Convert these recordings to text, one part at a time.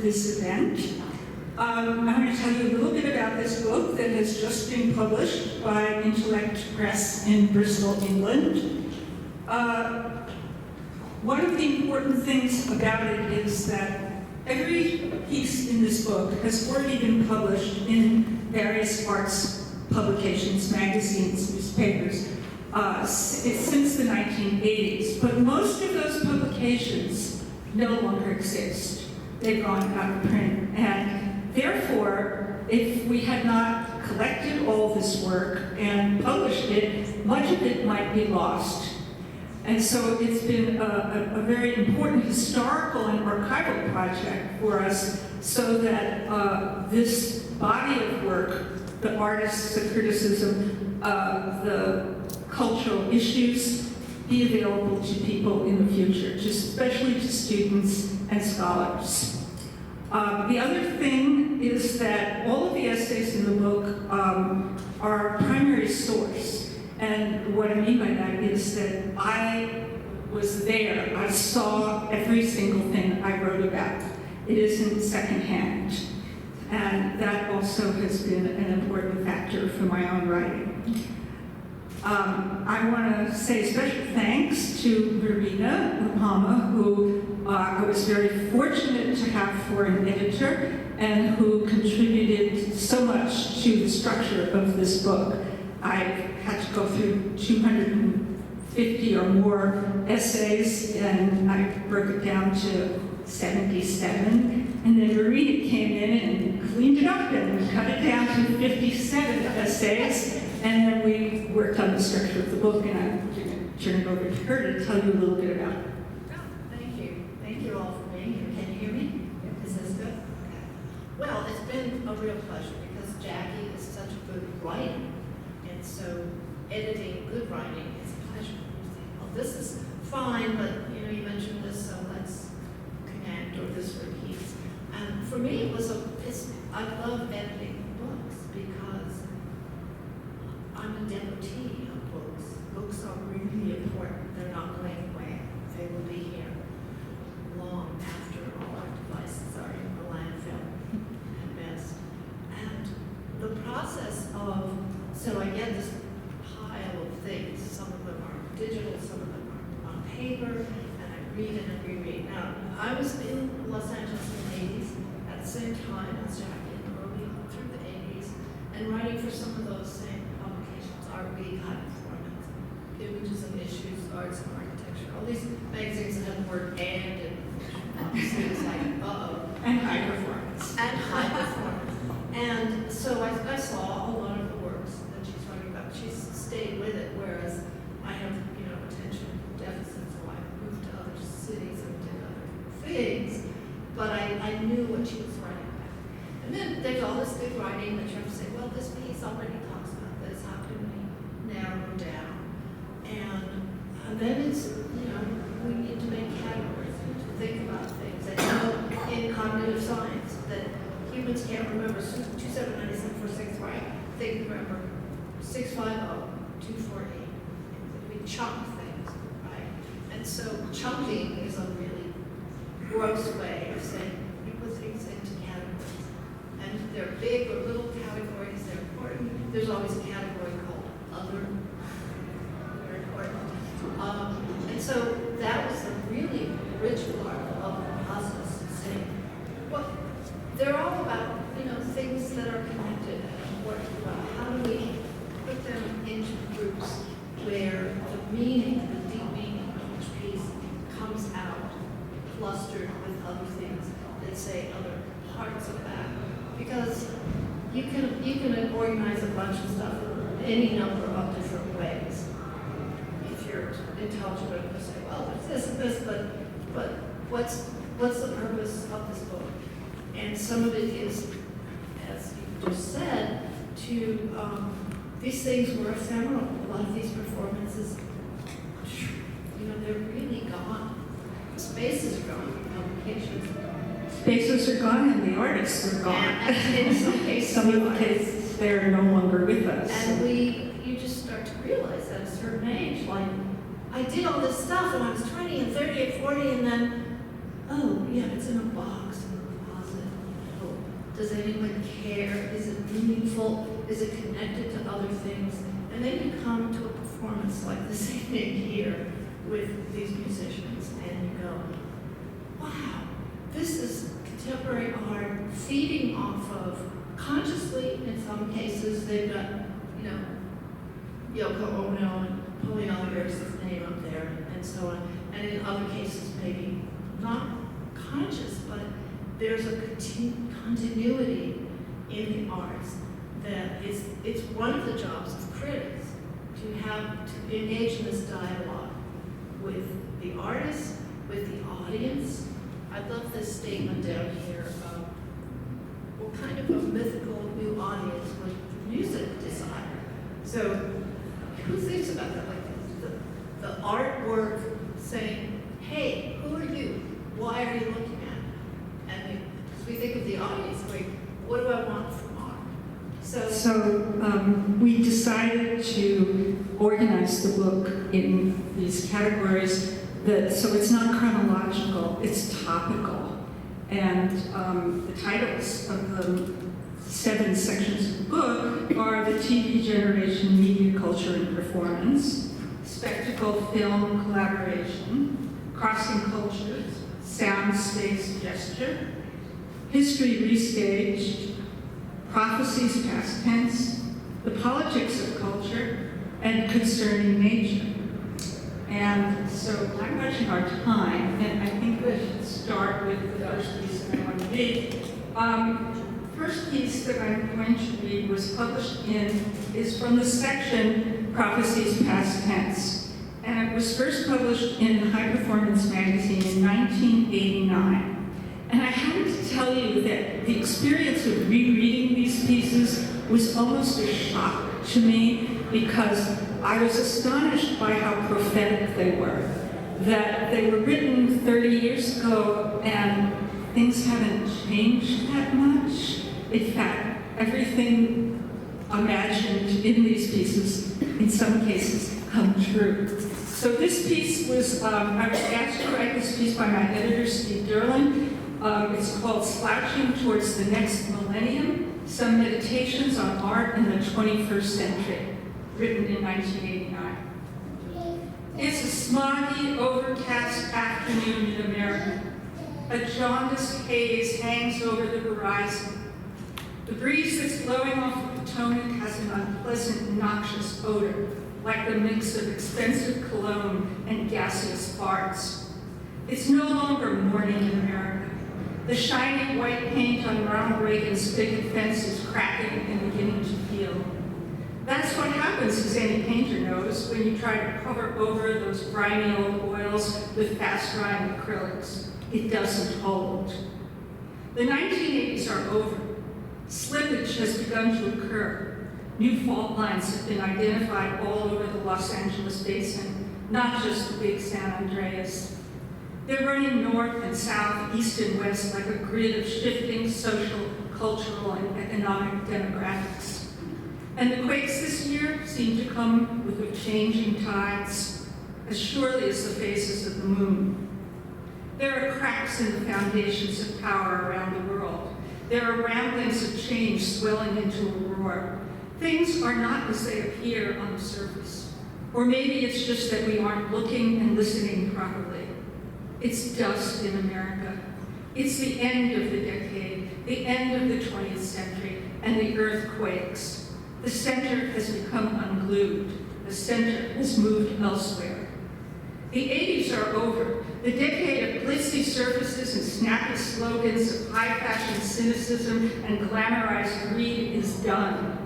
this event. I'm going to tell you a little bit about this book that has just been published by Intellect Press in Bristol, England. One of the important things about it is that every piece in this book has already been published in various arts publications, magazines, newspapers, since the 1980s. But most of those publications no longer exist. They've gone out of print. And therefore, if we had not collected all this work and published it, much of it might be lost. And so it's been a very important historical and archival project for us so that this body of work, the artists, the criticism, the cultural issues, be available to people in the future, especially to students and scholars. The other thing is that all of the essays in the book are primary source. And what I mean by that is that I was there. I saw every single thing I wrote about. It isn't secondhand. And that also has been an important factor for my own writing. I want to say special thanks to Marina Lapama, who I was very fortunate to have for an editor and who contributed so much to the structure of this book. I had to go through 250 or more essays, and I broke it down to 77. And then Marina came in and cleaned it up and cut it down to 57 essays. And then we worked on the structure of the book, and I'm going to turn it over to her to tell you a little bit about it. Thank you. Thank you all for being here. Can you hear me? Is this good? Okay. Well, it's been a real pleasure because Jacki is such a good writer. And so editing good writing is a pleasure. You think, well, this is fine, but you mentioned this, so let's connect, or this repeats. And for me, it was I love editing books because I'm a devotee of books. Books are really important. They're not going away. They will be here long after all our devices are in the landfill at best. And the process of, so I get this pile of things. Some of them are digital, some of them are on paper, and I read and reread. Now, I was in Los Angeles in the 80s at the same time as Jacki, early through the 80s, and writing for some of those same publications, Art Week, High Performance, Images and Issues, Arts and Architecture, all these magazines that have the word and in obviously it's like, uh-oh. And High Performance. And High Performance. And so I saw a lot of the works that she's writing about. She's stayed with it, whereas I have, attention deficit, so I moved to other cities and did other things. But I knew what she was writing about. And then there's all this good writing that you have to say, well, this piece already talks about this. How can we narrow down? And then it's, we need to make categories to think about things. And in cognitive science, that humans can't remember 279746, right? They can remember 650, 248. We chunk things, right? And so chunking is a really gross way of saying you put things into categories. And they're big or little categories, they're important. There's always a category called other, very important. And so that was a really rich part of the process, saying, well, they're all about, things that are connected and important. About how do we put them into groups where the meaning, the deep meaning of each piece comes out clustered with other things that say other parts of that. Because you can organize a bunch of stuff in any number of different ways. If you're intelligent enough to say, well, there's this and this, but what's the purpose of this book? And some of it is, as you just said, these things were ephemeral. A lot of these performances, they're really gone. Spaces are gone, publications. Spaces are gone and the artists are gone. And in some cases, some of the cases, they're no longer with us. And you just start to realize at a certain age, like, I did all this stuff when I was 20 and 30 and 40, and then, oh, yeah, it's in a box in the closet. Does anyone care? Is it meaningful? Is it connected to other things? And then you come to a performance like this evening here with these musicians, and you go, wow, this is contemporary art feeding off of, consciously in some cases, they've got, you know, Yoko Ono and Polyoniver's name up there, and so on. And in other cases, maybe not conscious, but there's a continuity in the arts that it's one of the jobs of critics to engage in this dialogue with the artist, with the audience. I love this statement down here of what kind of a mythical new audience would music desire. So who thinks about that? Like the artwork saying, hey, who are you? Why are you looking at it? And because we think of the audience, like, what do I want from art? So we decided to organize the book in these categories so it's not chronological, it's topical. And the titles of the 7 sections of the book are the TV generation, media, culture, and performance, spectacle, film, collaboration, crossing cultures, sound, space, gesture, history restaged, prophecies past tense, the politics of culture, and concerning nature. And so I'm watching our time, and I think we should start with the first piece that I want to read. First piece that I'm going to read was published is from the section Prophecies Past Tense. And it was first published in High Performance magazine in 1989. And I have to tell you that the experience of rereading these pieces was almost a shock to me, because I was astonished by how prophetic they were. That they were written 30 years ago and things haven't changed that much. In fact, everything imagined in these pieces, in some cases, come true. So this piece was, I was asked to write this piece by my editor, Steve Derlin. It's called Slouching Towards the Next Millennium, Some Meditations on Art in the 21st Century, written in 1989. It's a smoggy, overcast afternoon in America. A jaundiced haze hangs over the horizon. The breeze that's blowing off the Potomac has an unpleasant, noxious odor, like the mix of expensive cologne and gaseous farts. It's no longer morning in America. The shiny white paint on Ronald Reagan's picket fence is cracking and beginning to peel. That's what happens, as any painter knows, when you try to cover over those grimy old oils with fast-drying acrylics. It doesn't hold. The 1980s are over. Slippage has begun to occur. New fault lines have been identified all over the Los Angeles basin, not just the big San Andreas. They're running north and south, east and west like a grid of shifting social, cultural, and economic demographics. And the quakes this year seem to come with the changing tides, as surely as the phases of the moon. There are cracks in the foundations of power around the world. There are ramblings of change swelling into a roar. Things are not as they appear on the surface. Or maybe it's just that we aren't looking and listening properly. It's dust in America. It's the end of the decade, the end of the 20th century, and the earth quakes. The center has become unglued. The center has moved elsewhere. The 80s are over. The decade of glitzy surfaces and snappy slogans of high-fashion cynicism and glamorized greed is done.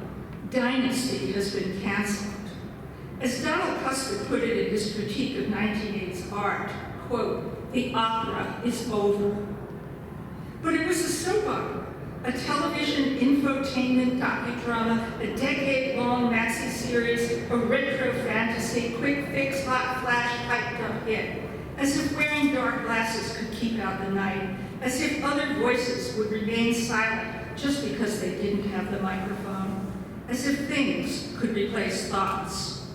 Dynasty has been canceled. As Donald Custer put it in his critique of 1980s art, quote, "The opera is over." But it was a soap opera, a television infotainment docudrama, a decade-long maxi series, a retro fantasy, quick fix, hot flash, hyped up hit. As if wearing dark glasses could keep out the night. As if other voices would remain silent just because they didn't have the microphone. As if things could replace thoughts.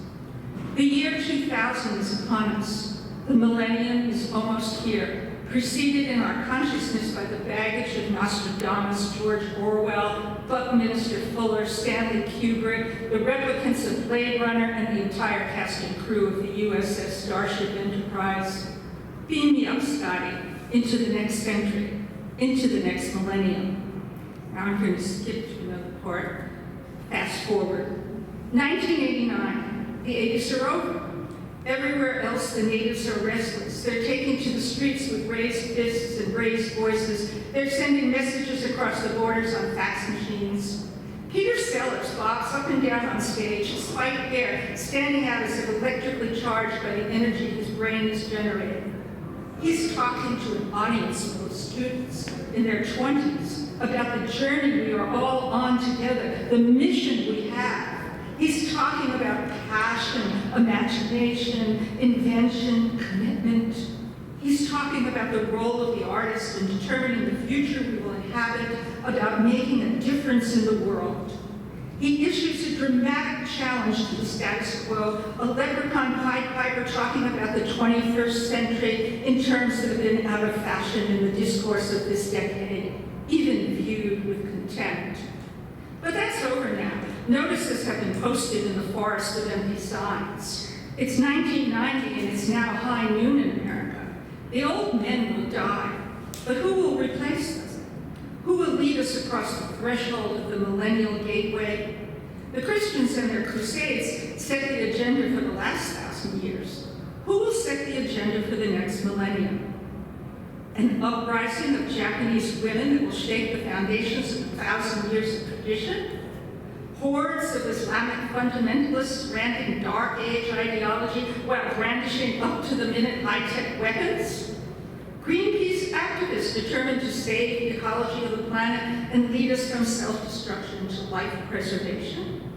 The year 2000 is upon us. The millennium is almost here. preceded in our consciousness by the baggage of Nostradamus, George Orwell, Buckminster Fuller, Stanley Kubrick, the replicants of Blade Runner, and the entire cast and crew of the USS Starship Enterprise. Beam me up, Scotty, into the next century, into the next millennium. Now I'm going to skip to another part. Fast forward. 1989, the 80s are over. Everywhere else, the natives are restless. They're taking to the streets with raised fists and raised voices. They're sending messages across the borders on fax machines. Peter Sellers bops up and down on stage, his white hair standing out as if electrically charged by the energy his brain is generating. He's talking to an audience full of students in their 20s about the journey we are all on together, the mission we have. He's talking about passion, imagination, invention, commitment. He's talking about the role of the artist in determining the future we will inhabit, about making a difference in the world. He issues a dramatic challenge to the status quo, a leprechaun Pied Piper talking about the 21st century in terms that have been out of fashion in the discourse of this decade, even viewed with contempt. But that's over now. Notices have been posted in the forest of empty signs. It's 1990 and it's now high noon in America. The old men will die, but who will replace them? Who will lead us across the threshold of the millennial gateway? The Christians and their crusades set the agenda for the last 1,000 years. Who will set the agenda for the next millennium? An uprising of Japanese women that will shake the foundations of 1,000 years of tradition? Hordes of Islamic fundamentalists ranting dark age ideology while brandishing up-to-the-minute high-tech weapons? Greenpeace activists determined to save the ecology of the planet and lead us from self-destruction to life preservation?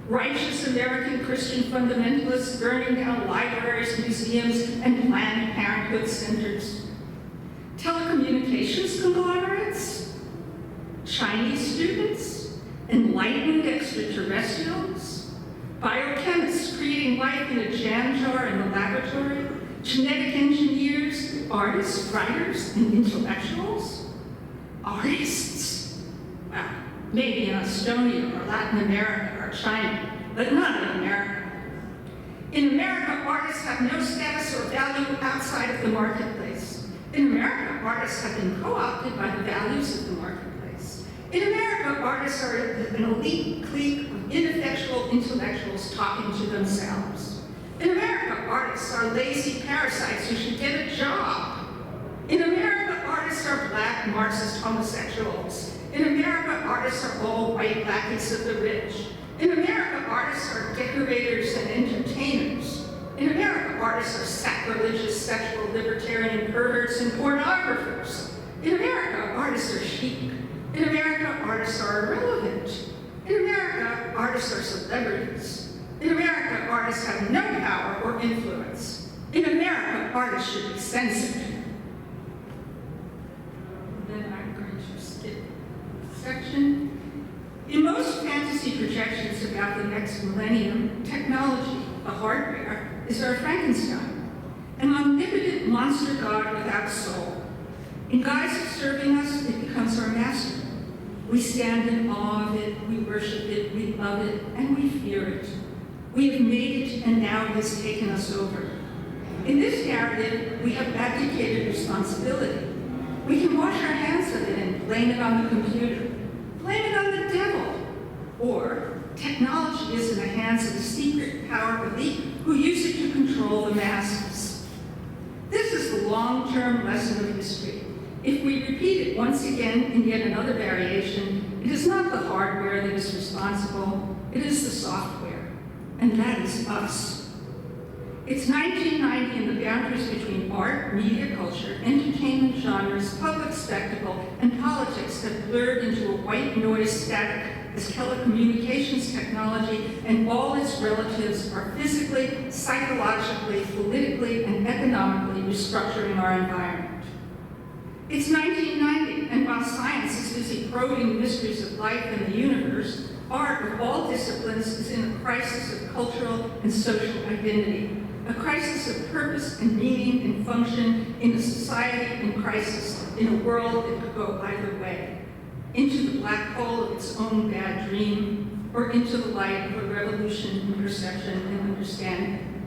Righteous American Christian fundamentalists burning down libraries, museums, and Planned Parenthood centers? Telecommunications conglomerates? Chinese students? Enlightened extraterrestrials? Biochemists creating life in a jam jar in the laboratory? Genetic engineers, artists, writers, and intellectuals? Artists? Well, maybe in Estonia or Latin America or China, but not in America. In America, artists have no status or value outside of the marketplace. In America, artists have been co-opted by the values of the marketplace. In America, artists are an elite clique of ineffectual intellectuals talking to themselves. In America, artists are lazy parasites who should get a job. In America, artists are black Marxist homosexuals. In America, artists are all white lackeys of the rich. In America, artists are decorators and entertainers. In America, artists are sacrilegious sexual libertarian perverts and pornographers. In America, artists are chic. In America, artists are irrelevant. In America, artists are celebrities. In America, artists have no power or influence. In America, artists should be censored. Then I'm going to skip a section. In most fantasy projections about the next millennium, technology, the hardware, is our Frankenstein, an omnipotent monster god without soul. In guise of serving us, it becomes our master. We stand in awe of it, we worship it, we love it, and we fear it. We have made it, and now it has taken us over. In this narrative, we have abdicated responsibility. We can wash our hands of it and blame it on the computer, blame it on the devil, or technology is in the hands of a secret power elite who use it to control the masses. This is the long-term lesson of history. If we repeat it once again in yet another variation, it is not the hardware that is responsible, it is the software, and that is us. It's 1990 and the boundaries between art, media culture, entertainment genres, public spectacle, and politics have blurred into a white noise static as telecommunications technology and all its relatives are physically, psychologically, politically, and economically restructuring our environment. It's 1990, and while science is busy probing the mysteries of life and the universe, art of all disciplines is in a crisis of cultural and social identity. a crisis of purpose and meaning and function in a society in crisis, in a world that could go either way, into the black hole of its own bad dream, or into the light of a revolution in perception and understanding.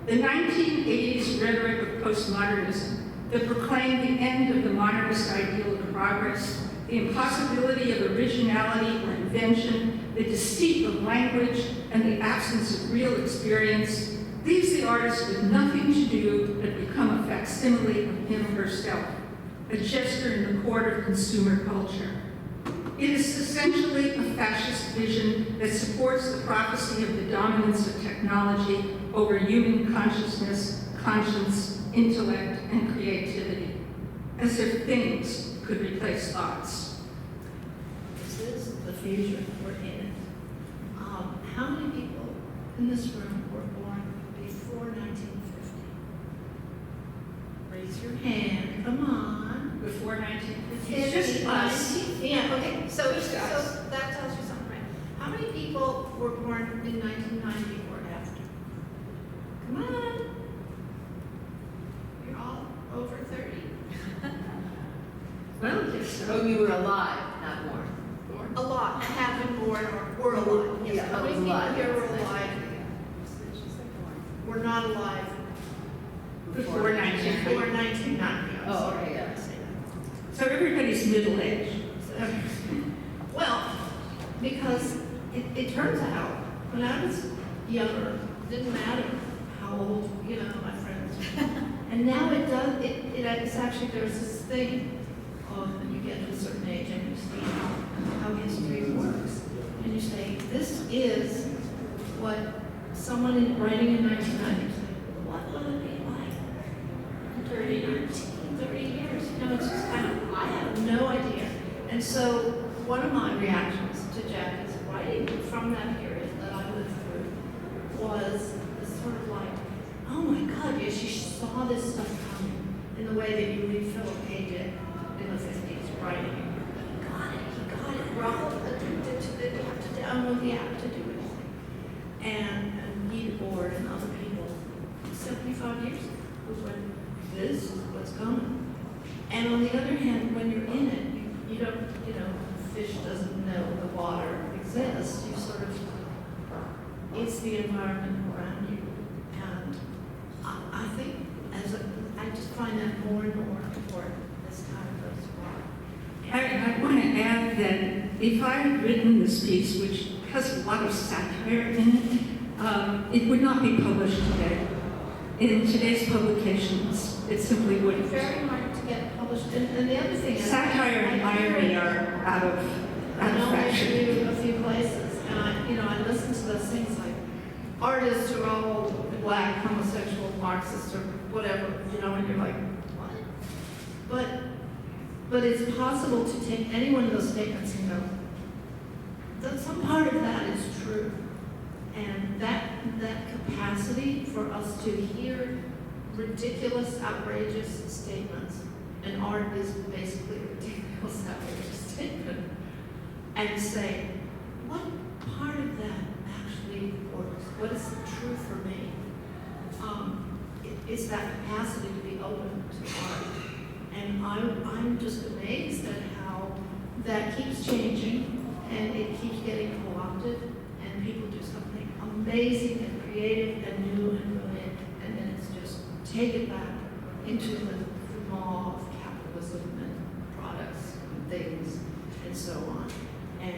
The 1980s rhetoric of postmodernism that proclaimed the end of the modernist ideal of progress, the impossibility of originality or invention, the deceit of language, and the absence of real experience, leaves the artist with nothing to do but become a facsimile of him or herself, a gesture in the court of consumer culture. It is essentially a fascist vision that supports the prophecy of the dominance of technology over human consciousness, conscience, intellect, and creativity, as if things could replace thoughts. This is the future we're in. How many people in this room were born before 1950? Raise your hand, come on. Before 1950, It's just us. Yeah, okay, so Just us. that tells you something, right? How many people were born in 1990 or after? Come on. You're all over 30. Well, yes, Oh, you were alive, not born. A lot have been born or were alive. Yes, Yeah, how many I was people alive. here were alive? Were not alive before 1950. before 1990. I'm Oh, sorry, okay, yeah. I didn't say that. So everybody's middle-aged. Well, because it turns out, when I was younger, it didn't matter how old, my friends. And now it does, it's actually, there's this thing, when you get to a certain age and you see how history works. And you say, this is what someone writing in 1990 said, what will it be like in 30 years? 30 years, it's just I have no idea. And so one of my reactions to Jacki's writing from that period that I lived through was sort of like, oh my God, yes, she saw this stuff coming in the way that you read Philip K. Dick in the 50s writing. He got it. We're all addicted to it. You have to download the app to do anything. And he board and other people, 75 years ago, was when this is what's coming. And on the other hand, when you're in it, you don't, fish doesn't know the water exists. You sort of, it's the environment around you. And I think I just find that more and more important as time goes by. I want to add that if I had written this piece, which has a lot of satire in it, it would not be published today. In today's publications, it simply It's wouldn't. very hard to get published. And the other thing is, Satire and irony are out of fashion. I know a few places, and I listen to those things like artists who are all black, homosexual, Marxist, or whatever, and you're like, what? But it's possible to take any one of those statements and go, that some part of that is true. And that capacity for us to hear ridiculous, outrageous statements, and art is basically a ridiculous, outrageous statement, and say, what part of that actually works? What is true for me? It's that capacity to be open to art. And I'm just amazed at how that keeps changing, and it keeps getting co-opted, and people do something amazing and creative and new and brilliant, and then it's just taken back into the maw of capitalism and products and things and so on. And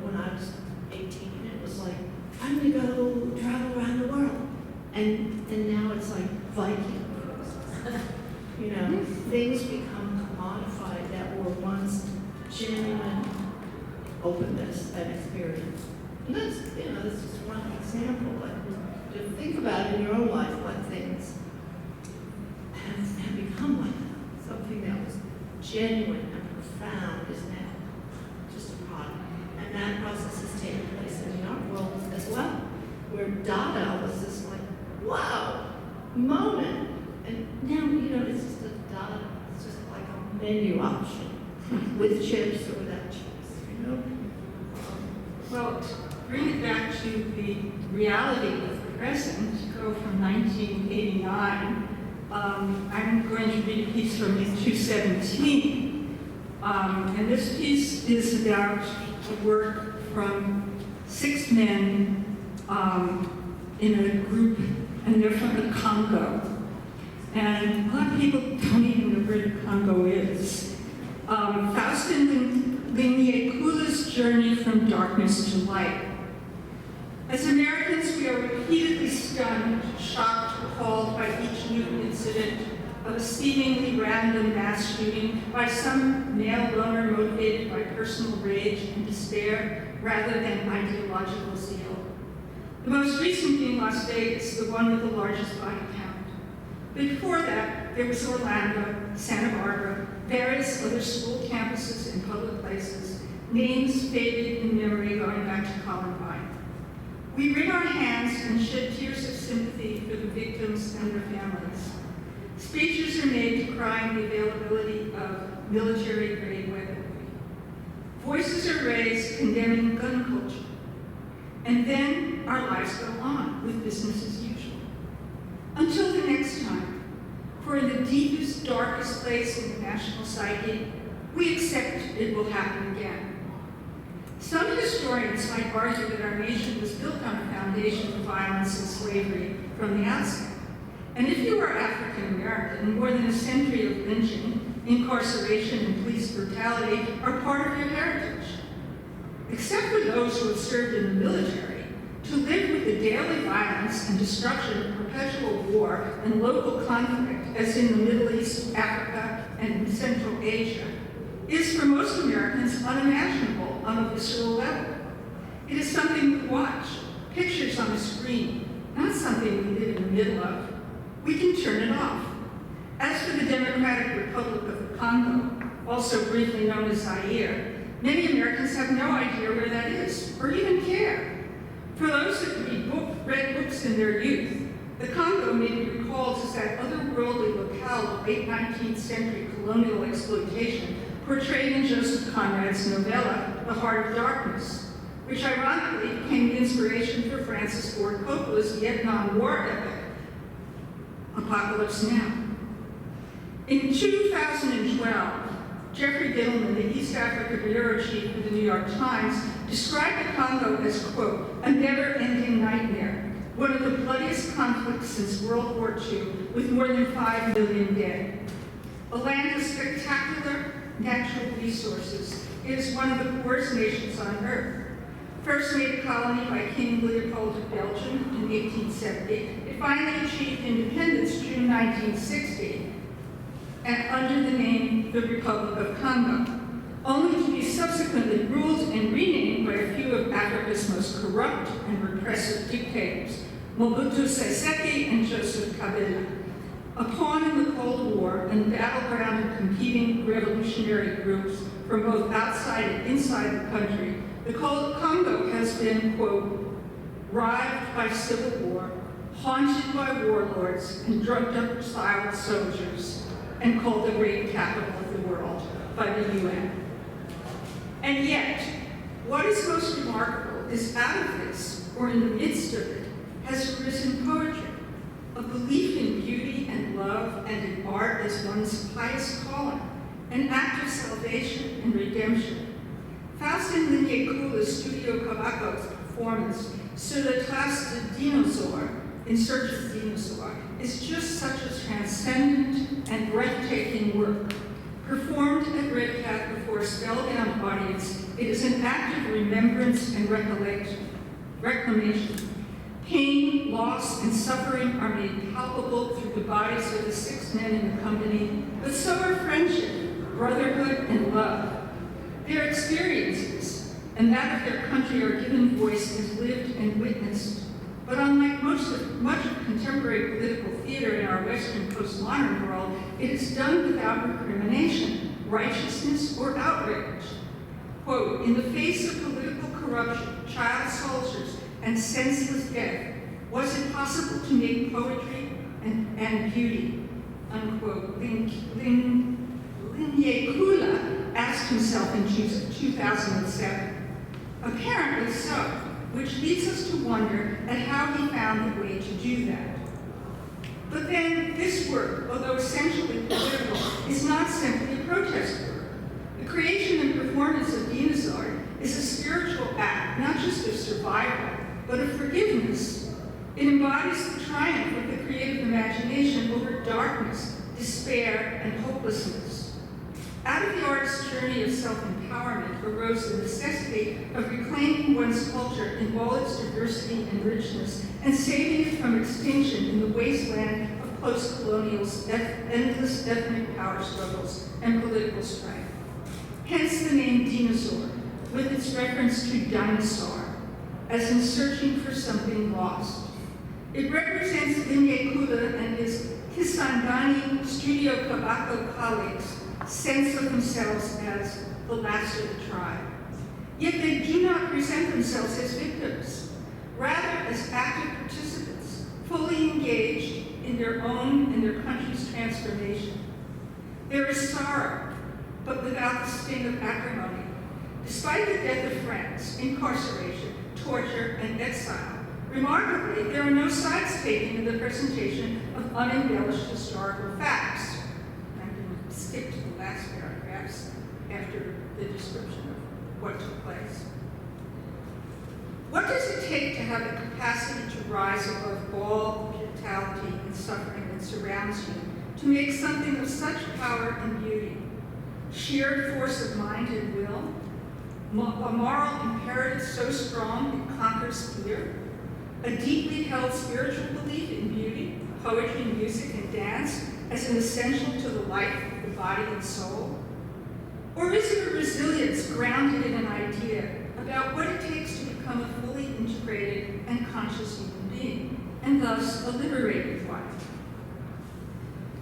when I was 18, it was like, I'm gonna go travel around the world, and now it's like Viking cruises. Things become commodified that were once genuine openness and experience. And that's, this is one example, but to think about in your own life what things have become like that. Something that was genuine and profound is now just a product. And that process has taken place in the art world as well, where Dada was this like, wow, moment. And now, it's just a Dada, it's just like a menu option with chips or without chips, Well, to bring it back to the reality of the present, go Congo from 1989. I'm going to read a piece from 217. And this piece is about a work from 6 men in a group, and they're from the Congo. And a lot of people don't even know where the Congo is. Faustin Linyekula's journey from darkness to light. As Americans, we are repeatedly stunned, shocked, appalled by each new incident of a seemingly random mass shooting by some male loner motivated by personal rage and despair rather than ideological zeal. The most recent being Las Vegas, the one with the largest body count. Before that, there was Orlando, Santa Barbara, various other school campuses and public places, names faded in memory going back to Columbine. We wring our hands and shed tears of sympathy for the victims and their families. Speeches are made decrying the availability of military-grade weaponry. Voices are raised condemning gun culture. And then our lives go on with business as usual. Until the next time, for in the deepest, darkest place in the national psyche, we accept it will happen again. Some historians might argue that our nation was built on a foundation of violence and slavery from the outset. And if you are African American, more than a century of lynching, incarceration, and police brutality are part of your heritage. Except for those who have served in the military, to live with the daily violence and destruction of perpetual war and local conflict, as in the Middle East, Africa, and Central Asia, is for most Americans unimaginable on a visceral level. It is something we watch, pictures on a screen, not something we live in the middle of. We can turn it off. As for the Democratic Republic of the Congo, also briefly known as Zaire, many Americans have no idea where that is, or even care. For those that read books in their youth, the Congo may be recalled as that otherworldly locale of late 19th century colonial exploitation portrayed in Joseph Conrad's novella, The Heart of Darkness, which ironically became the inspiration for Francis Ford Coppola's Vietnam War epic, Apocalypse Now. In 2012, Jeffrey Gittleman, the East Africa bureau chief of the New York Times, described the Congo as, quote, a never-ending nightmare, one of the bloodiest conflicts since World War II, with more than 5 million dead. A land of spectacular natural resources, it is one of the poorest nations on earth. First made a colony by King Leopold of Belgium in 1870, it finally achieved independence June 1960, and under the name the Republic of Congo, only to be subsequently ruled and renamed by a few of Africa's most corrupt and repressive dictators, Mobutu Sese Seko and Joseph Kabila. A pawn in the Cold War and battleground of competing revolutionary groups from both outside and inside the country, the Congo has been, quote, rived by civil war, haunted by warlords and drugged-up silent soldiers, and called the great capital of the world by the UN. And yet, what is most remarkable is out of this, or in the midst of it, has arisen poetry, a belief in beauty and love and in art as one's highest calling, an act of salvation and redemption. Faustin Linyekula's Studio Kabako's performance, Sur la trace de dinosaur, In Search of the Dinosaur, is just such a transcendent and breathtaking work. Performed at Red Cat before a spellbound audience, it is an act of remembrance and reclamation. Pain, loss, and suffering are made palpable through the bodies of the 6 men in the company, but so are friendship, brotherhood, and love. Their experiences and that of their country are given voice as lived and witnessed. But unlike much of contemporary political theater in our Western postmodern world, it is done without recrimination, righteousness, or outrage. Quote, in the face of political corruption, child soldiers, and senseless death, was it possible to make poetry and beauty? Unquote. Linyekula asked himself in 2007. Apparently so, which leads us to wonder at how he found the way to do that. But then this work, although essentially political, is not simply a protest work. The creation and performance of Dina's art is a spiritual act, not just of survival, but of forgiveness. It embodies the triumph of the creative imagination over darkness, despair, and hopelessness. Out of the artist's journey of self-empowerment arose the necessity of reclaiming one's culture in all its diversity and richness and saving it from extinction in the wasteland of post-colonial's endless ethnic power struggles and political strife. Hence the name Dinosaur, with its reference to dinosaur, as in searching for something lost. It represents Vinye Kula and his Kisangani Studio Kabako colleagues' sense of themselves as the last of the tribe. Yet they do not present themselves as victims, rather as active participants, fully engaged in their own and their country's transformation. There is sorrow, but without the sting of acrimony. Despite the death of friends, incarceration, torture, and exile, remarkably, there are no sides taken in the presentation of unembellished historical facts. I'm going to skip to the last paragraphs after the description of what took place. What does it take to have the capacity to rise above all the brutality and suffering that surrounds you, to make something of such power and beauty? Sheer force of mind and will? A moral imperative so strong it conquers fear? A deeply held spiritual belief in beauty, poetry, music, and dance as an essential to the life of the body and soul? Or is it a resilience grounded in an idea about what it takes to become a fully integrated and conscious human being, and thus a liberated one?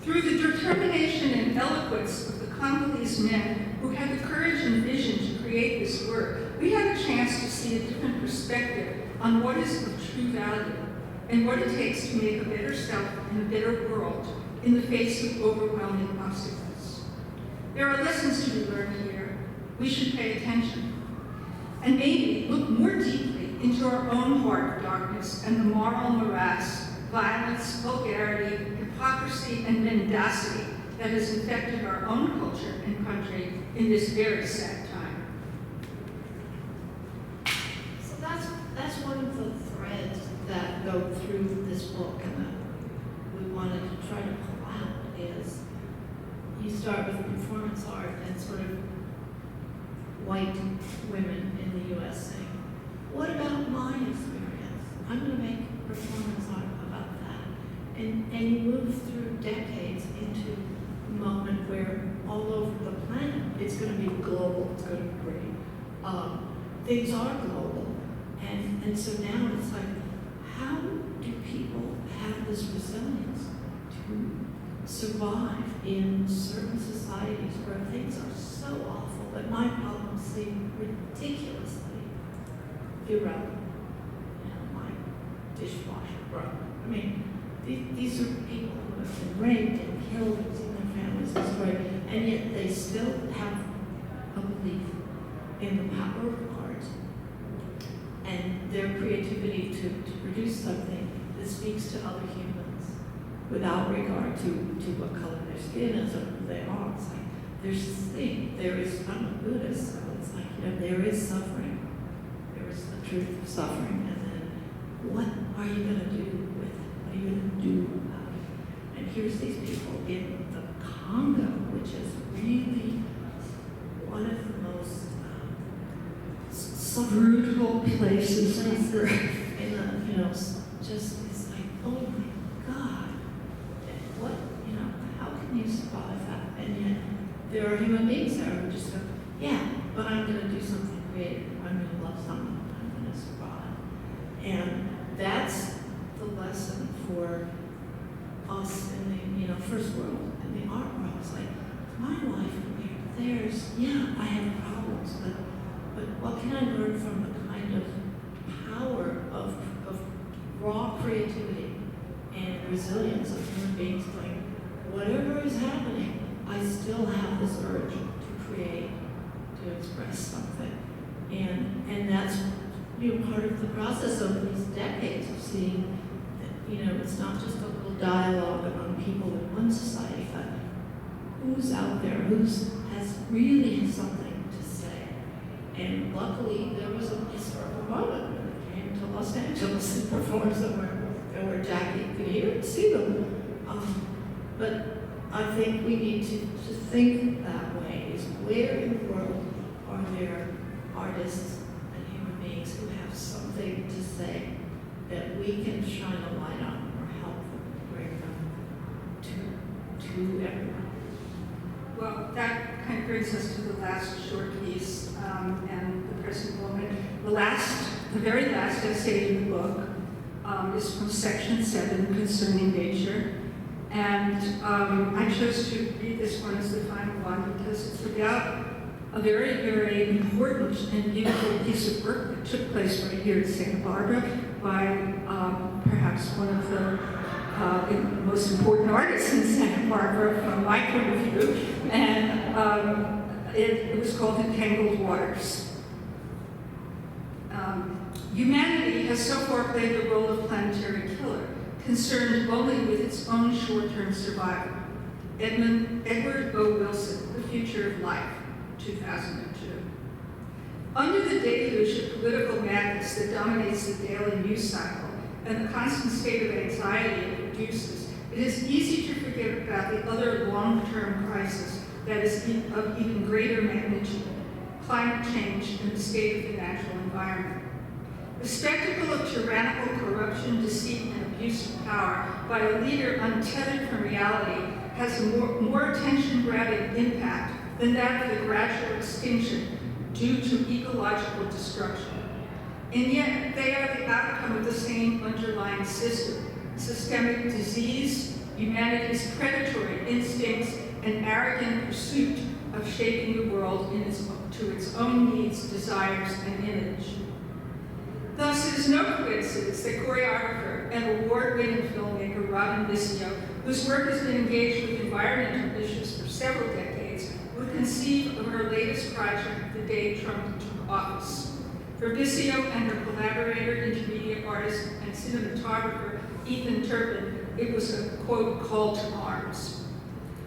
Through the determination and eloquence of the Congolese men who had the courage and vision to create this work, we had a chance to see a different perspective on what is of true value and what it takes to make a better self and a better world in the face of overwhelming obstacles. There are lessons to be learned here. We should pay attention and maybe look more deeply into our own heart of darkness and the moral morass, violence, vulgarity, hypocrisy, and mendacity that has infected our own culture and country in this very sad time. So that's one of the threads that go through this book and that we wanted to try to pull out is you start with performance art and sort of white women in the U.S. saying, what about my experience? I'm going to make performance art about that. And you move through decades into a moment where all over the planet, it's going to be global, it's going to be great. Things are global. And so now it's like, how do people have this resilience to survive in certain societies where things are so awful that my problems seem ridiculously irrelevant? You know, my dishwasher broke. I mean, these are people who have been raped and killed and seen their families destroyed, and yet they still have a belief in the power of art and their creativity to produce something that speaks to other humans without regard to what color their skin is or who they are. It's like, there's this thing, I'm a Buddhist, so it's like, you know, there is suffering. There is the truth of suffering, and then what are you going to do with it? What are you going to do about it? And here's these people in the Congo, which is really one of the most brutal places on earth. And you know, just it's like, oh my God, what, you know, how can you survive that? And yet there are human beings there who just go, yeah, but I'm going to do something creative. I'm going to love someone. I'm going to survive. And that's the lesson for us in the first world and the art world. It's like, my life compared to theirs, yeah, I have problems, but what can I learn from the kind of power of raw creativity and resilience of human beings going, whatever is happening, I still have this urge to create, to express something. And that's part of the process over these decades of seeing that, it's not just a little dialogue among people in one society, but who's out there, who's really has something to say. And luckily, there was a historical moment when it came to Los Angeles and performed somewhere where Jacki could hear and see them. But I think we need to think that way, is where in the world are there artists and human beings who have something to say that we can shine a light on or help them, bring them to everyone. Well, that kind of brings us to the last short piece and the present moment. The very last essay in the book is from section 7 concerning nature. And I chose to read this one as the final one because it's about a very, very important and beautiful piece of work that took place right here in Santa Barbara by perhaps one of the most important artists in Santa Barbara from my point of view. And it was called Entangled Waters. Humanity has so far played the role of planetary killer, concerned only with its own short-term survival. Edward O. Wilson, The Future of Life, 2002. Under the deluge of political madness that dominates the daily news cycle and the constant state of anxiety it produces, it is easy to forget about the other long-term crisis that is of even greater magnitude: climate change and the state of the natural environment. The spectacle of tyrannical corruption, deceit, and abuse of power by a leader untethered from reality has a more attention-grabbing impact than that of the gradual extinction due to ecological destruction. And yet, they are the outcome of the same underlying system: systemic disease, humanity's predatory instincts, and arrogant pursuit of shaping the world to its own needs, desires, and image. Thus, it is no coincidence that choreographer and award-winning filmmaker Robin Bissio, whose work has been engaged with environmental issues for several decades, would conceive of her latest project the day Trump took office. For Bissio and her collaborator, intermediate artist, and cinematographer Ethan Turpin, it was a, quote, call to arms.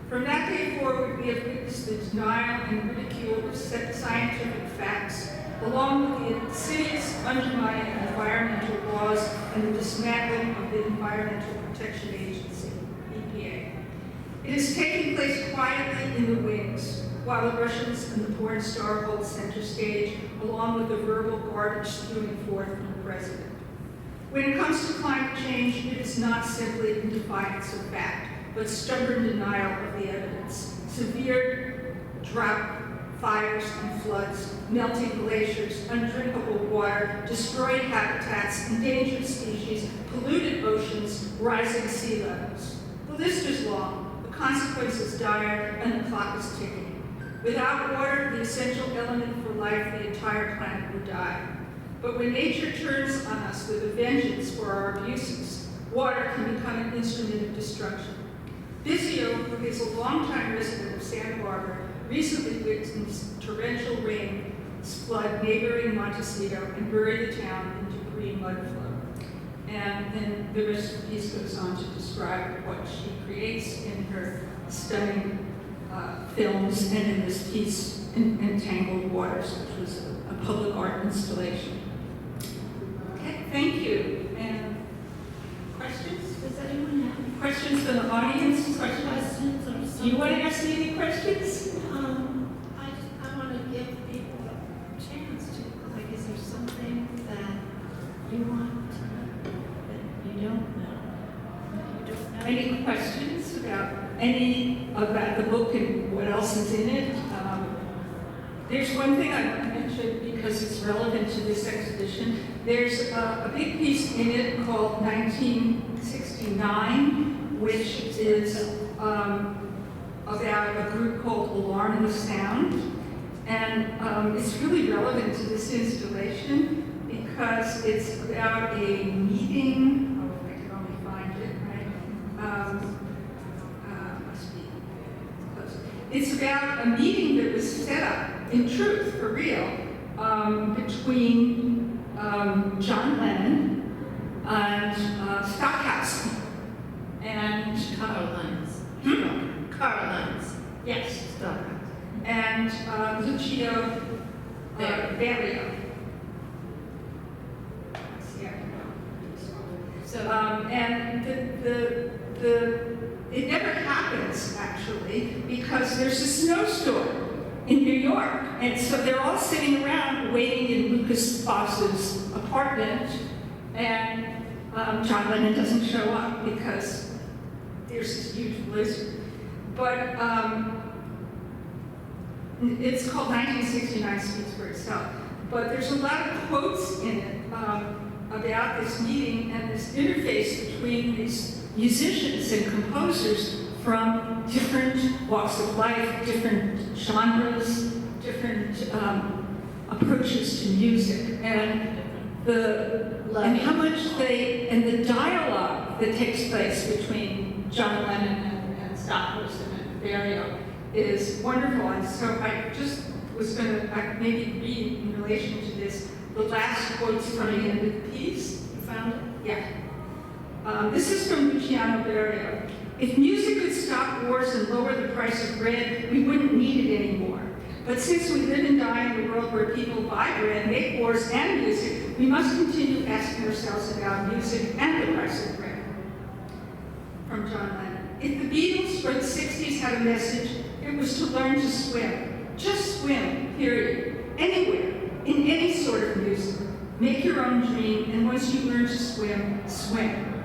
From that day forward, we have witnessed the denial and ridicule of scientific facts, along with the insidious undermining of environmental laws and the dismantling of the Environmental Protection Agency, EPA. It is taking place quietly in the wings, while the Russians and the porn star hold center stage, along with the verbal garbage spewing forth from the president. When it comes to climate change, it is not simply in defiance of fact, but stubborn denial of the evidence. Severe drought, fires and floods, melting glaciers, undrinkable water, destroyed habitats, endangered species, polluted oceans, rising sea levels. The list is long, the consequences dire, and the clock is ticking. Without water, the essential element for life, the entire planet would die. But when nature turns on us with a vengeance for our abuses, water can become an instrument of destruction. Bissio, who is a longtime resident of Santa Barbara, recently witnessed torrential rain flood neighboring Montecito and bury the town in debris mud flow. And then the rest of the piece goes on to describe what she creates in her stunning films and in this piece, Entangled Waters, which was a public art installation. Okay, thank you. And questions? Does anyone have any Questions from the audience? questions or something? You want to ask me any questions? I want to give people a chance to, like, is there something that you want to know that you don't know? You don't know? Any questions about the book and what else is in it? There's one thing I want to mention because it's relevant to this exhibition. There's a big piece in it called 1969, which is about a group called Alarm the Sound. And it's really relevant to this installation because it's about a meeting. Oh, if I can only find it, right? Must be close. It's about a meeting that was set up, in truth, for real, between John Lennon and Stockhausen. and Carl Lenz. Carl Lenz. yes, Stop. and Lucio Berio. So, And it never happens, actually, because there's a snowstorm in New York. And so they're all sitting around waiting in Lucas Foss's apartment, and John Lennon doesn't show up because there's this huge blizzard. But it's called 1969 Speaks for Itself. But there's a lot of quotes in it about this meeting and this interface between these musicians and composers from different walks of life, different genres, different approaches to music, and how much and the dialogue that takes place between John Lennon and Stockhausen and Berio is wonderful. And so I just was going to maybe read in relation to this the last quotes from the end of the piece. you found it? Yeah. This is from Luciano Berio. If music could stop wars and lower the price of bread, we wouldn't need it anymore. But since we live and die in a world where people buy bread, make wars and music, we must continue asking ourselves about music and the price of bread. From John Lennon. If the Beatles or the 60s had a message, it was to learn to swim. Just swim, period. Anywhere, in any sort of music. Make your own dream, and once you learn to swim, swim.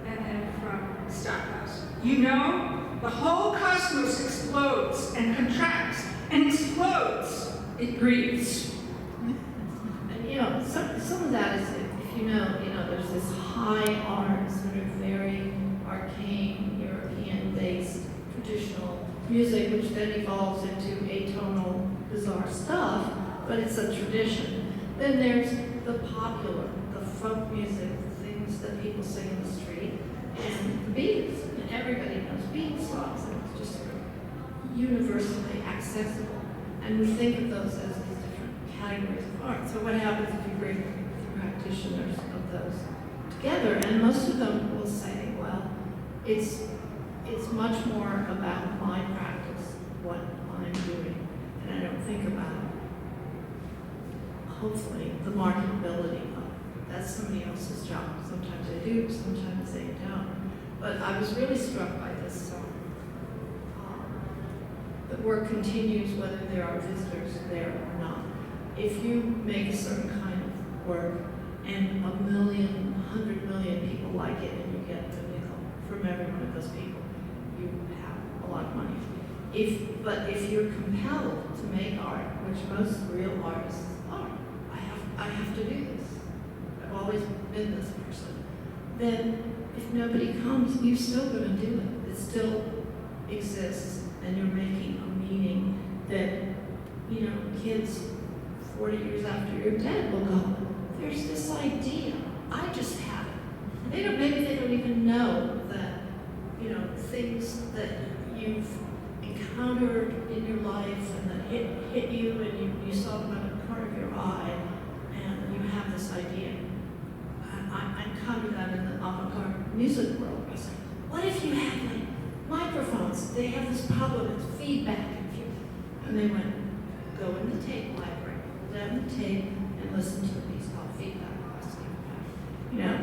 And then from Stockhausen. You know, the whole cosmos explodes and contracts and explodes. It breathes. And you know, some of that is, if you know, there's this high art, sort of very arcane, European-based traditional music, which then evolves into atonal, bizarre stuff, but it's a tradition. Then there's the popular, the folk music, the things that people sing in the street, and the Beatles. And everybody knows Beatles songs, and it's just sort of universally accessible. And we think of those as these different categories of art. So what happens if you bring the practitioners of those together? And most of them will say, well, it's much more about my practice, what I'm doing, and I don't think about, hopefully, the marketability of it. That's somebody else's job. Sometimes they do, sometimes they don't. But I was really struck by this song. The work continues whether there are visitors there or not. If you make a certain kind of work and 100 million people like it and you get a nickel from every one of those people, you have a lot of money. But if you're compelled to make art, which most real artists are, I have to do this. I've always been this person. Then if nobody comes, you're still going to do it. It still exists, and you're making a meaning that, kids 40 years after you're dead will go, there's this idea, I just had it. Maybe they don't even know that, things that you've encountered in your life and that hit you, and you saw them out of the corner of your eye, and you have this idea. I encountered that in the avant-garde music world. I was like, what if you had microphones? They have this problem, it's feedback. And they went, go in the tape library, pull down the tape, and listen to a piece called Feedback.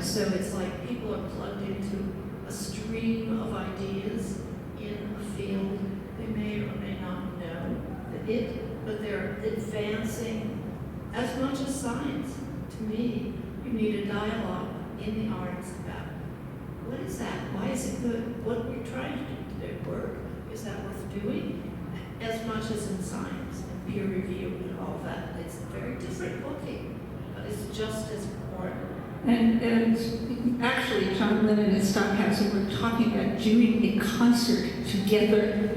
So it's like people are plugged into a stream of ideas in a field. They may or may not know but they're advancing as much as science. To me, you need a dialogue in the arts about what is that? Why is it good? What we're trying to do today work? Is that worth doing? As much as in science and peer review and all that. It's very different looking, but it's just as important. And actually, John Lennon and Stockhausen were talking about doing a concert together.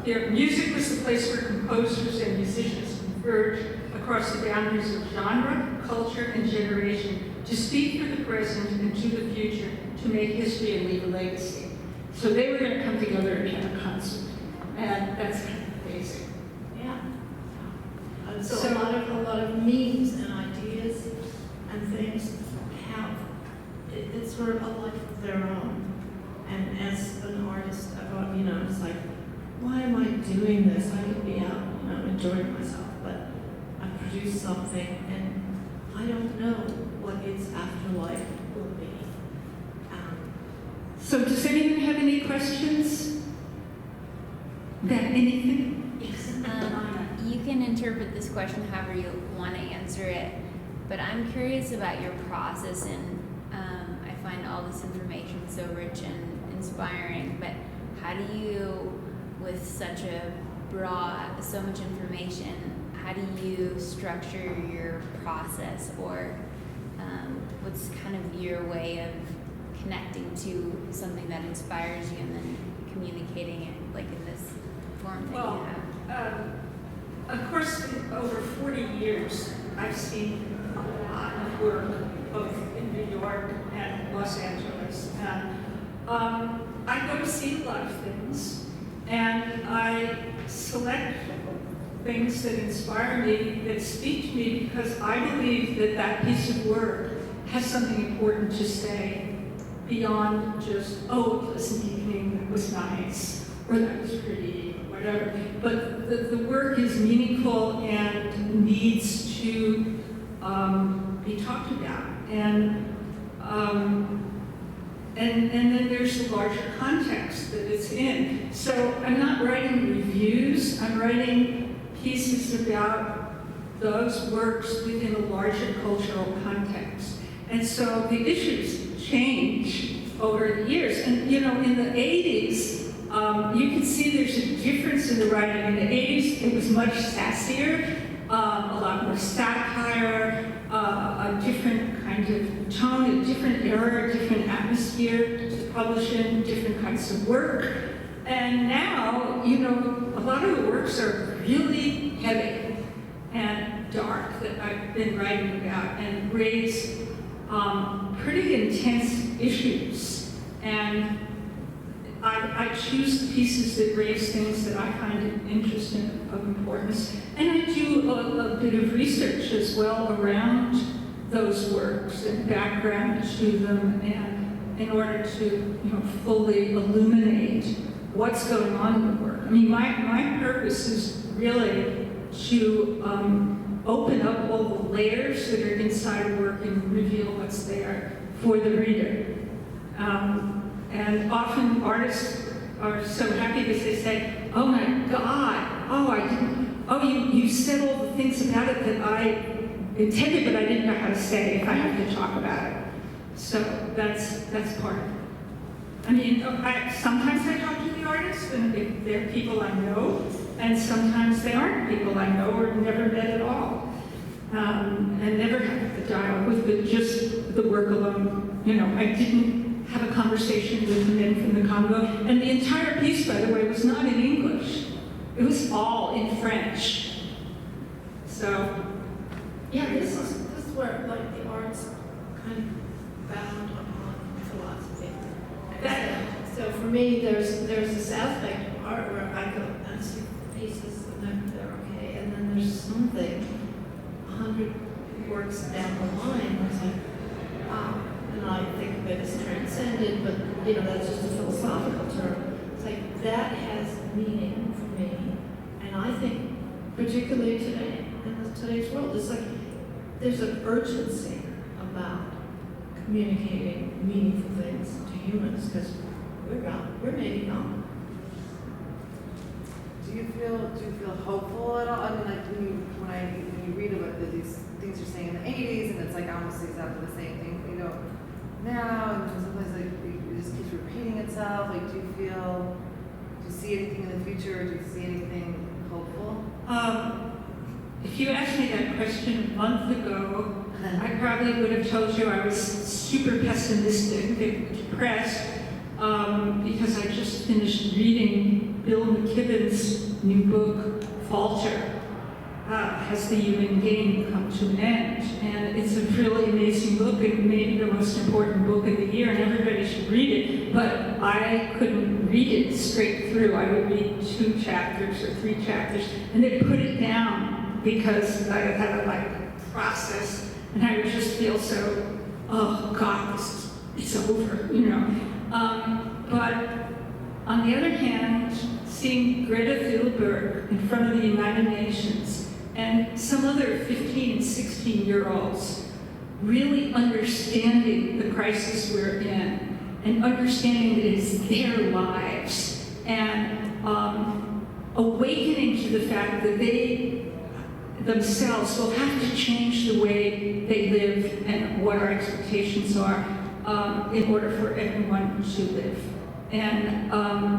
Their music was the place where composers and musicians converged across the boundaries of genre, culture, and generation to speak for the present and to the future, to make history and leave a legacy. So they were going to come together and have a concert. And that's kind of basic. Yeah. So a lot of memes and ideas and things have, it's sort of a life their own. And as an artist, I thought, it's like, why am I doing this? I could be out, enjoying myself, but I produce something and I don't know what its afterlife will be. So does anyone have any questions? That anything? Yes. You can interpret this question however you want to answer it, but I'm curious about your process, and I find all this information so rich and inspiring, but how do you, with such so much information, how do you structure your process, or what's kind of your way of connecting to something that inspires you and then communicating it like in this form that you have? Of course, in over 40 years, I've seen a lot of work, both in New York and Los Angeles. And I go to see a lot of things, and I select things that inspire me, that speak to me, because I believe that that piece of work has something important to say beyond just, oh, a pleasant evening, that was nice, or that was pretty, or whatever. But the work is meaningful and needs to be talked about. And then there's the larger context that it's in. So I'm not writing reviews, I'm writing pieces about those works within a larger cultural context. And so the issues change over the years. And in the 80s, you can see there's a difference in the writing. In the 80s, it was much sassier, a lot more satire, a different kind of tone, a different era, a different atmosphere to publish in, different kinds of work. And now, a lot of the works are really heavy and dark that I've been writing about, and raise pretty intense issues. And I choose the pieces that raise things that I find interesting, of importance. And I do a bit of research as well around those works and background to them, and in order to fully illuminate what's going on in the work. I mean, my purpose is really to open up all the layers that are inside a work and reveal what's there for the reader. And often artists are so happy because they say, oh my God, you said all the things about it that I intended, but I didn't know how to say if I have to talk about it. So that's part of it. I mean, sometimes I talk to the artists, and if they're people I know, and sometimes they aren't people I know or never met at all, and never had the dialogue with, but just the work alone. I didn't have a conversation with the men from the Congo, and the entire piece, by the way, was not in English. It was all in French. So, Yeah, this is where the arts kind of bound upon philosophy. So for me, there's this aspect of art where I go and see pieces and they're okay, and then there's something 100 works down the line where it's like, wow. And I think of it as transcended, but that's just a philosophical term. It's like that has meaning for me, and I think particularly today in today's world, it's like there's an urgency about communicating meaningful things to humans because we're maybe gone. Do you feel hopeful at all? I mean, like when you read about these things you're saying in the 80s, and it's like almost exactly the same thing, now, and sometimes it just keeps repeating itself. Like, do you see anything in the future? Do you see anything hopeful? If you asked me that question a month ago, I probably would have told you I was super pessimistic and depressed because I just finished reading Bill McKibben's new book, Falter. Has the human game come to an end? And it's a really amazing book, and maybe the most important book of the year, and everybody should read it. But I couldn't read it straight through. I would read 2 chapters or 3 chapters, and then put it down because I had to process, and I would just feel so, oh God, this is it's over, you know. But on the other hand, seeing Greta Thunberg in front of the United Nations and some other 15 and 16-year-olds really understanding the crisis we're in and understanding that it's their lives and awakening to the fact that they themselves will have to change the way they live and what our expectations are in order for everyone to live. And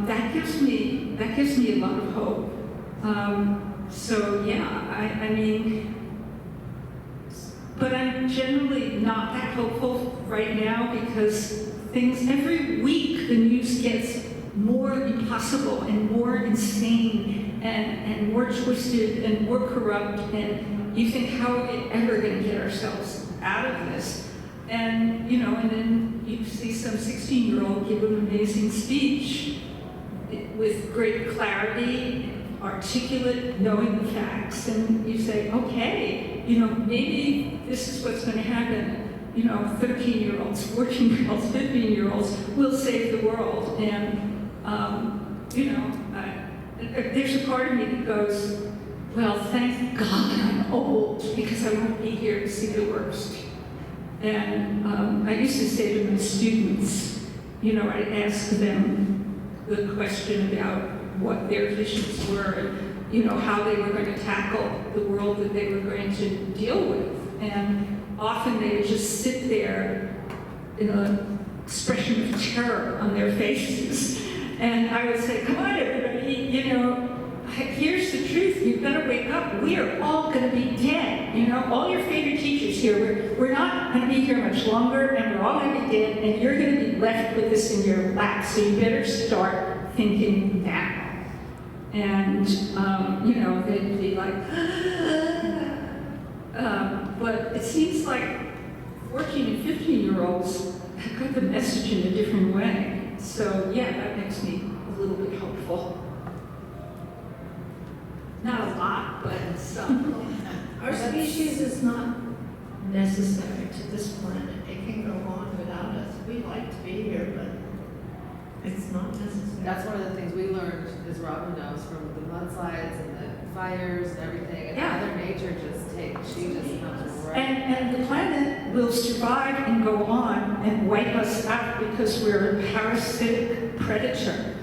that gives me a lot of hope. So yeah, I mean, but I'm generally not that hopeful right now because things, every week the news gets more impossible and more insane and more twisted and more corrupt, and you think, how are we ever going to get ourselves out of this? And, you know, and then you see some 16-year-old give an amazing speech with great clarity, articulate, knowing the facts, and you say, okay, you know, maybe this is what's going to happen. You know, 13-year-olds, 14-year-olds, 15-year-olds will save the world. And, you know, there's a part of me that goes, well, thank God I'm old because I won't be here to see the worst. And I used to say to my students, you know, I'd ask them the question about what their visions were and, you know, how they were going to tackle the world that they were going to deal with. And often they would just sit there in an expression of terror on their faces. And I would say, come on, everybody, you know, here's the truth. You've got to wake up. We are all going to be dead. You know, all your favorite teachers here, we're not going to be here much longer, and we're all going to be dead, and you're going to be left with this in your lap. So you better start thinking now. And, you know, they'd be like, but it seems like 14 and 15-year-olds have got the message in a different way. So, yeah, that makes me a little bit hopeful. Not a lot, but some. Our species is not necessary to this planet. It can go on without us. We like to be here, but it's not necessary. That's one of the things we learned, as Robin knows, from the mudslides and the fires and everything. And Yeah. Mother Nature just takes, she just comes right. And the planet will survive and go on and wipe us out because we're a parasitic predator.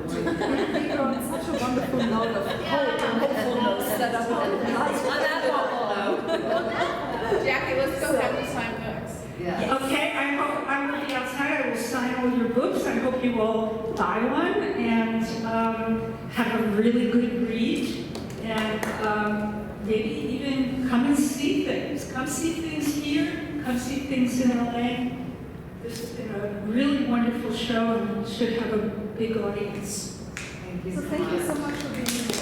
You're on such a wonderful note of hope and hopefulness that I would On that hopeful note. Jackie, let's go have you sign books. Yeah. Okay, I hope I will be outside. I will sign all your books. I hope you all buy one and have a really good read. And maybe even come and see things. Come see things here. Come see things in LA. This has been a really wonderful show and should have a big audience. Thank you So so thank you so much. much for being here.